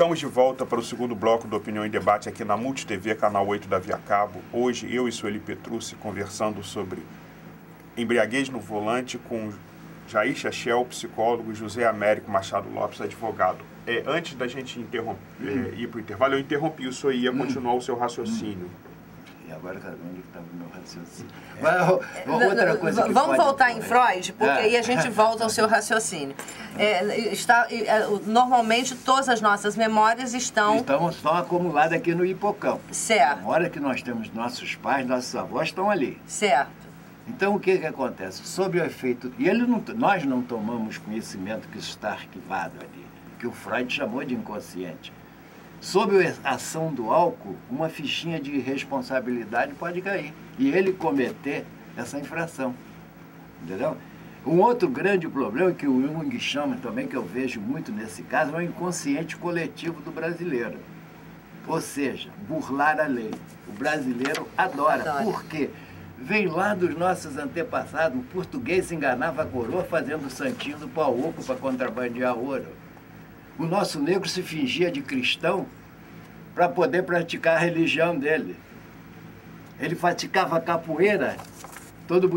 Estamos de volta para o segundo bloco do Opinião em Debate aqui na Multi TV, canal 8 da Via Cabo. Hoje, eu e Sueli Petrucci conversando sobre embriaguez no volante com Jair Chechel, psicólogo, e José Américo Machado Lopes, advogado. Antes da gente ir para o intervalo, eu interrompi o senhor e ia continuar o seu raciocínio. E agora, onde estava o meu raciocínio? Outra coisa que vamos voltar em Freud, porque aí a gente volta ao seu raciocínio. Normalmente, todas as nossas memórias estão acumuladas aqui no hipocampo. Certo. A memória que nós temos dos nossos pais, nossos avós, estão ali. Certo. Então, o que acontece? Sob o efeito... E nós não tomamos conhecimento que isso está arquivado ali, que o Freud chamou de inconsciente. Sob a ação do álcool, uma fichinha de responsabilidade pode cair e ele cometer essa infração, entendeu? Um outro grande problema que o Jung chama também, que eu vejo muito nesse caso, é o inconsciente coletivo do brasileiro. Ou seja, burlar a lei. O brasileiro adora. Por quê? Vem lá dos nossos antepassados, o português enganava a coroa fazendo o santinho do pau oco para contrabandear ouro. O nosso negro se fingia de cristão para poder praticar a religião dele. Ele praticava capoeira,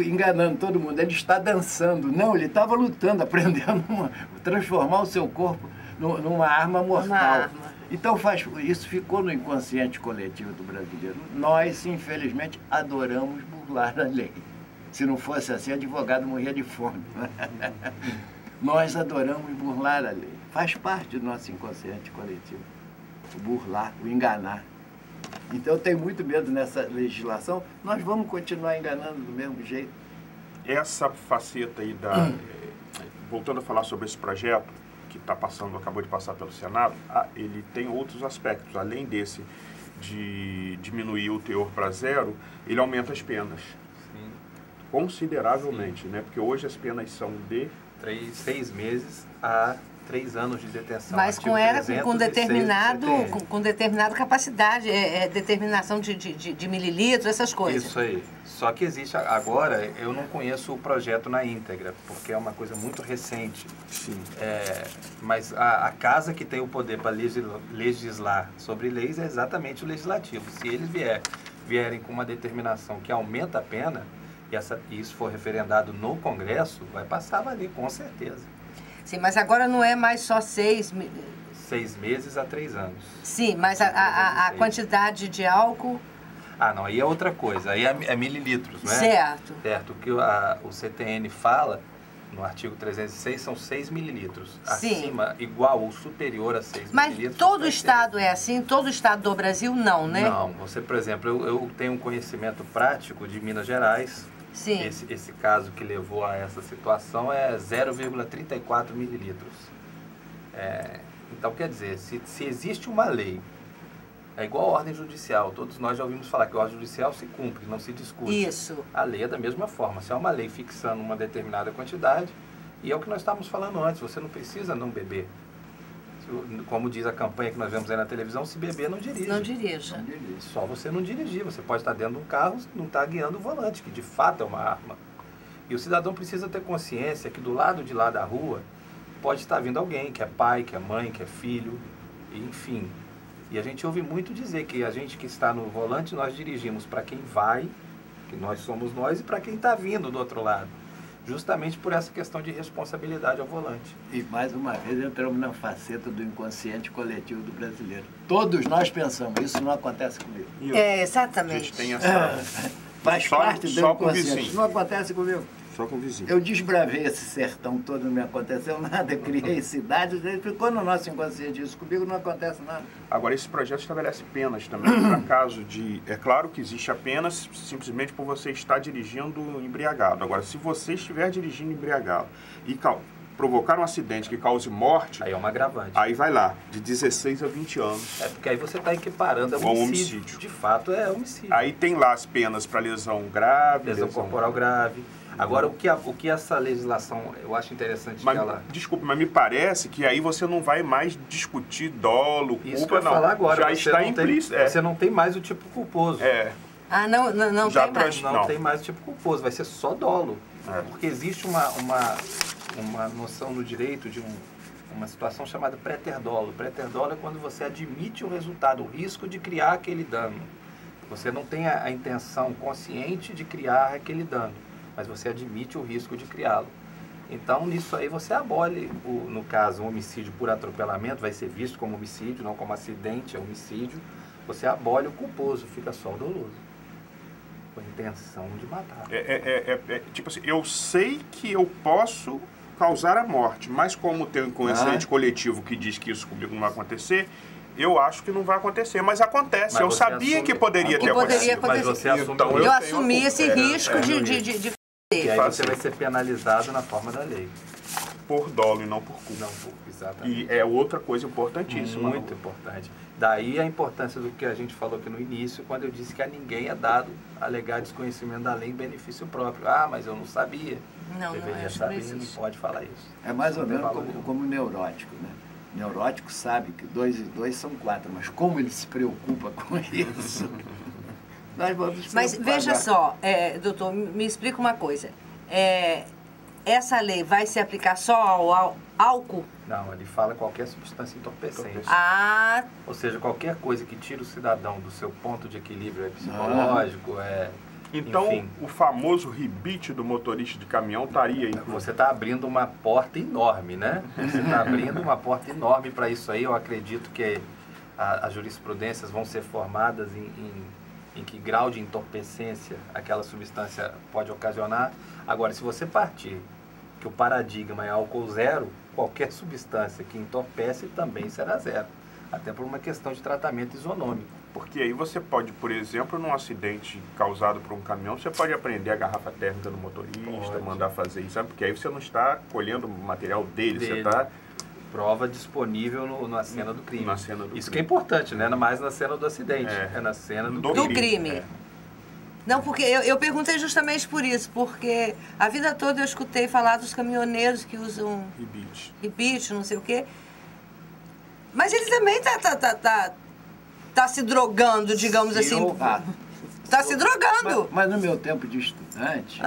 enganando todo mundo. Ele está dançando. Não, ele estava lutando, aprendendo a transformar o seu corpo numa arma mortal. Então isso ficou no inconsciente coletivo do brasileiro. Nós, infelizmente, adoramos burlar a lei. Se não fosse assim, advogado morria de fome. Nós adoramos burlar a lei. Faz parte do nosso inconsciente coletivo. O burlar, o enganar. Então eu tenho muito medo nessa legislação. Nós vamos continuar enganando do mesmo jeito. Essa faceta aí voltando a falar sobre esse projeto que acabou de passar pelo Senado, ele tem outros aspectos. Além desse de diminuir o teor para zero, ele aumenta as penas. Sim. Consideravelmente, sim, né? Porque hoje as penas são de 6 meses a 3 anos de detenção. Mas com determinada capacidade, determinação de mililitros, essas coisas. Isso aí. Só que existe agora, eu não conheço o projeto na íntegra, porque é uma coisa muito recente. Sim. Mas a casa que tem o poder para legislar sobre leis é exatamente o legislativo. Se eles vierem com uma determinação que aumenta a pena, e isso for referendado no Congresso, vai passar a valer, com certeza. Sim, mas agora não é mais só 6 meses a 3 anos. Sim, mas a quantidade de álcool... Não, aí é outra coisa, aí é mililitros, né? Certo. Certo, o que o CTN fala, no artigo 306, são 6 mililitros. Sim. Acima, igual ou superior a 6 mililitros. Mas todo estado é assim? Todo estado do Brasil não, né? Não, você, por exemplo, eu tenho um conhecimento prático de Minas Gerais. Sim. Esse caso que levou a essa situação é 0,34 mililitros. Então, quer dizer, se existe uma lei, é igual a ordem judicial. Todos nós já ouvimos falar que a ordem judicial se cumpre, não se discute. Isso. A lei é da mesma forma. Se é uma lei fixando uma determinada quantidade, e é o que nós estávamos falando antes, você não precisa não beber. Como diz a campanha que nós vemos aí na televisão, se beber, não dirige. Não dirija. Só você não dirigir. Você pode estar dentro de um carro, não está guiando o volante, que de fato é uma arma. E o cidadão precisa ter consciência que do lado de lá da rua pode estar vindo alguém, que é pai, que é mãe, que é filho, enfim. E a gente ouve muito dizer que a gente que está no volante, nós dirigimos para quem vai, que nós somos nós, e para quem está vindo do outro lado. Justamente por essa questão de responsabilidade ao volante. E mais uma vez entramos na faceta do inconsciente coletivo do brasileiro. Todos nós pensamos, isso não acontece comigo. Exatamente. A gente tem essa... Faz parte do inconsciente. Isso não acontece comigo. Só com o vizinho. Eu desbravei esse sertão todo, não me aconteceu nada, criei cidades, ele ficou no nosso inconsciente. Isso comigo não acontece nada. Agora, esse projeto estabelece penas também, para caso de... É claro que existe a pena simplesmente por você estar dirigindo embriagado. Agora, se você estiver dirigindo embriagado e provocar um acidente que cause morte... Aí é uma agravante. Aí vai lá, de 16 a 20 anos. Porque aí você está equiparando ao homicídio. De fato, é homicídio. Aí tem lá as penas para lesão grave... Lesão corporal grave... Agora, o que essa legislação, eu acho interessante que ela... Desculpe, mas me parece que aí você não vai mais discutir dolo, culpa, isso que eu ia falar agora. Já está implícito. Você não tem mais o tipo culposo. Não já tem mais. Não tem mais o tipo culposo, vai ser só dolo. Porque existe uma noção no direito de uma situação chamada pré-ter-dolo. Pré-ter-dolo é quando você admite o resultado, o risco de criar aquele dano. Você não tem a intenção consciente de criar aquele dano, mas você admite o risco de criá-lo. Então, nisso aí você abole, no caso, um homicídio por atropelamento, vai ser visto como homicídio, não como acidente, é homicídio. Você abole o culposo, fica só o doloso, com a intenção de matar. Tipo assim, eu sei que eu posso causar a morte, mas como tem um inconsciente coletivo que diz que isso comigo não vai acontecer, eu acho que não vai acontecer, mas acontece. Eu sabia que poderia ter acontecido. Mas você assume, então, eu assumi esse risco de e aí você vai ser penalizado na forma da lei. Por dolo e não por culpa. Não por, exatamente. E é outra coisa importantíssima. Muito importante. Daí a importância do que a gente falou aqui no início, quando eu disse que a ninguém é dado alegar desconhecimento da lei em benefício próprio. Ah, mas eu não sabia. Não, deveria saber, não pode falar isso. É mais ou menos como neurótico, né? Neurótico sabe que 2 e 2 são 4, mas como ele se preocupa com isso... Nós vamos Mas veja só, doutor, me explica uma coisa. Essa lei vai se aplicar só ao álcool? Não, ele fala qualquer substância entorpecente. Ah. Ou seja, qualquer coisa que tira o cidadão do seu ponto de equilíbrio psicológico, Então, enfim. o famoso rebite do motorista de caminhão estaria aí. Você está abrindo uma porta enorme, né? Você está abrindo uma porta enorme para isso aí. Eu acredito que as jurisprudências vão ser formadas em que grau de entorpecência aquela substância pode ocasionar. Agora, se você partir que o paradigma é álcool zero, qualquer substância que entorpece também será zero. Até por uma questão de tratamento isonômico. Porque aí você pode, por exemplo, num acidente causado por um caminhão, você pode apreender a garrafa térmica do motorista, mandar fazer isso, sabe? Porque aí você não está colhendo o material dele. Você está... Prova disponível na cena do crime. Na cena do isso crime. Que é importante, né? Não é mais na cena do acidente, é na cena do crime. Não, porque eu perguntei justamente por isso, porque a vida toda eu escutei falar dos caminhoneiros que usam rebite, não sei o quê. Mas ele também tá se drogando, digamos assim. Tá se drogando. Mas no meu tempo de estudante,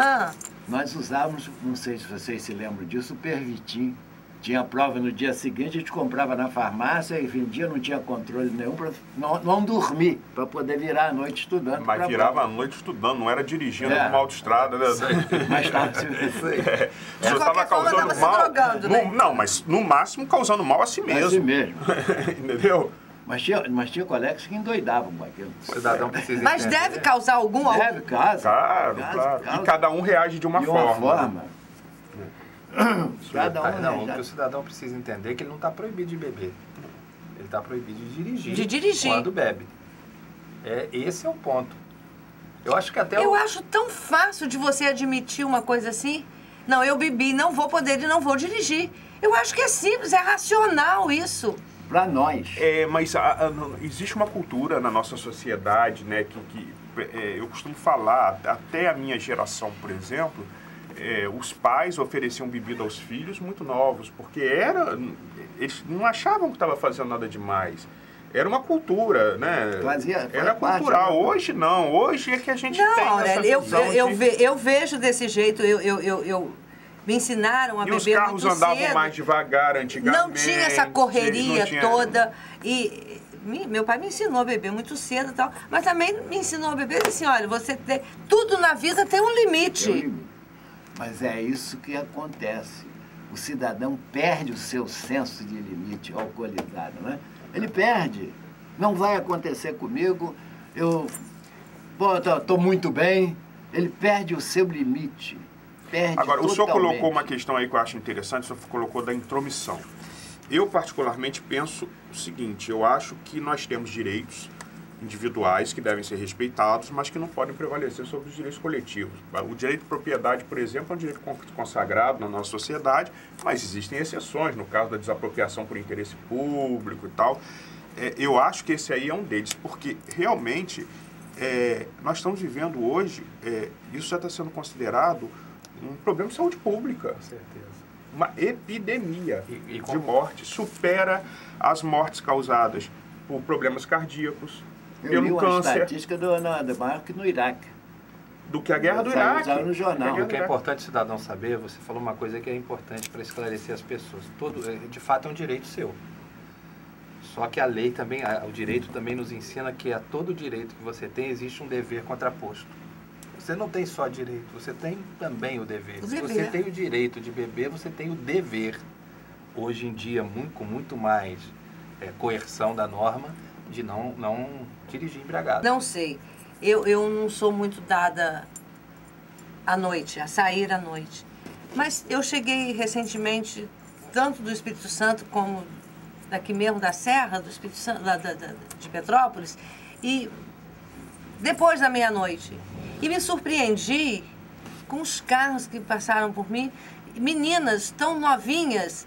nós usávamos, não sei se vocês se lembram disso, o Pervitin. Tinha prova no dia seguinte, a gente comprava na farmácia e vendia, não tinha controle nenhum para não dormir, para poder virar a noite estudando. Mas virava a noite estudando, não era dirigindo numa autoestrada. Né? Mas estava você estava causando mal. Drogando, né? Não, mas no máximo causando mal a si mesmo. A si mesmo. Entendeu? Mas tinha colegas que endoidavam com aquilo. Mas deve causar algum... Deve, claro. E cada um reage de uma forma. O que o cidadão precisa entender é que ele não está proibido de beber. Ele está proibido de dirigir. Quando bebe. Esse é o ponto. Eu acho que até... Eu acho tão fácil de você admitir uma coisa assim. Não, eu bebi, não vou poder e não vou dirigir. Eu acho que é simples, é racional isso. Para nós. Mas existe uma cultura na nossa sociedade, né, que eu costumo falar, até a minha geração, por exemplo... os pais ofereciam bebida aos filhos muito novos, porque eles não achavam que estava fazendo nada demais. Era uma cultura, né? Era cultural. Hoje não. Hoje é que a gente tem essa visão eu vejo desse jeito. Me ensinaram a beber muito cedo. E os carros andavam mais devagar antigamente. Não tinha essa correria toda. E meu pai me ensinou a beber muito cedo e tal. Mas também me ensinou a beber assim, olha, tudo na vida tem um limite. Mas é isso que acontece. O cidadão perde o seu senso de limite alcoolizado, né? Ele perde. Não vai acontecer comigo, estou muito bem. Ele perde o seu limite. Agora, o senhor colocou uma questão aí que eu acho interessante, o senhor colocou da intromissão. Eu, particularmente, penso o seguinte, eu acho que nós temos direitos individuais que devem ser respeitados, mas que não podem prevalecer sobre os direitos coletivos. O direito de propriedade, por exemplo, é um direito consagrado na nossa sociedade, mas existem exceções, no caso da desapropriação por interesse público e tal. Eu acho que esse aí é um deles, porque realmente nós estamos vivendo hoje, isso já está sendo considerado um problema de saúde pública. Com certeza. Uma epidemia de morte, supera as mortes causadas por problemas cardíacos, Eu li pelo uma câncer. estatística maior que no Iraque. do que a guerra do Iraque. Saiu no jornal. O que é importante o cidadão saber, você falou uma coisa que é importante para esclarecer as pessoas. De fato, é um direito seu. Só que a lei também, o direito também nos ensina que a todo direito que você tem existe um dever contraposto. Você não tem só direito, você tem também o dever. Se você tem o direito de beber, você tem o dever. Hoje em dia, com muito mais coerção da norma, de não dirigir embriagado. Não sei. Eu não sou muito dada à noite, a sair à noite. Mas eu cheguei recentemente, tanto do Espírito Santo como daqui mesmo da Serra, do Espírito Santo, de Petrópolis, e depois da meia-noite. E me surpreendi com os carros que passaram por mim, meninas tão novinhas,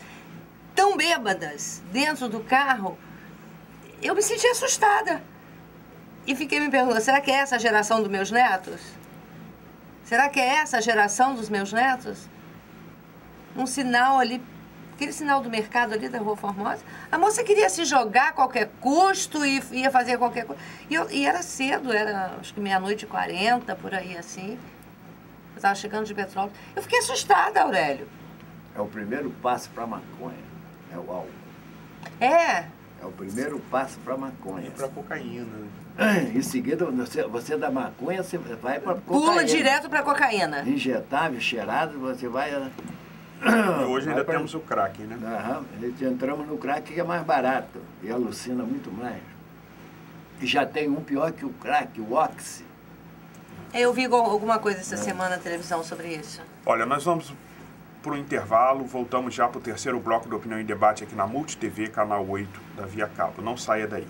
tão bêbadas, dentro do carro. Eu me senti assustada. E fiquei me perguntando, será que é essa a geração dos meus netos? Será que é essa a geração dos meus netos? Um sinal ali, aquele sinal do mercado ali da Rua Formosa. A moça queria se jogar a qualquer custo e ia fazer qualquer coisa. E era cedo, era acho que 00:40, por aí assim. Eu estava chegando de Petrópolis. Eu fiquei assustada, Aurélio. É o primeiro passo para a maconha, é o álcool. É. É o primeiro passo para a maconha. E para cocaína. Em seguida, você da maconha, você vai para cocaína. Pula direto para cocaína. Injetável, cheirado, você vai... E hoje ainda temos o crack, né? Aham, entramos no crack que é mais barato e alucina muito mais. E já tem um pior que o crack, o Oxy. Eu vi alguma coisa essa semana na televisão sobre isso. Olha, nós vamos para o intervalo, voltamos já para o terceiro bloco do Opinião em Debate aqui na Multi TV, canal 8 da Via Cabo. Não saia daí.